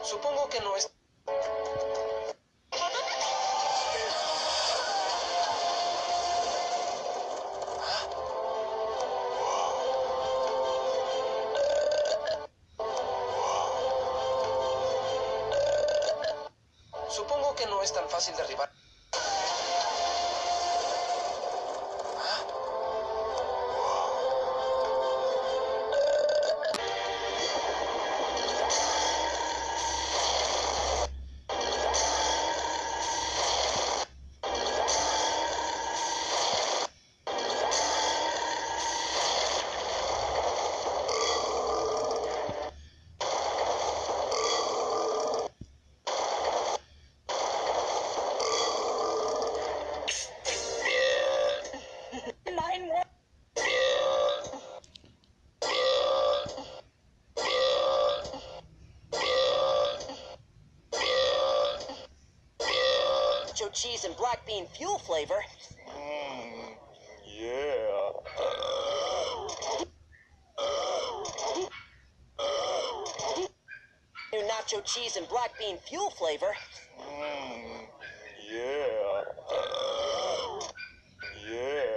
Supongo que no es... Supongo que no es tan fácil derribar. Nacho cheese and black bean fuel flavor. Yeah. New nacho cheese and black bean fuel flavor. Yeah. Yeah.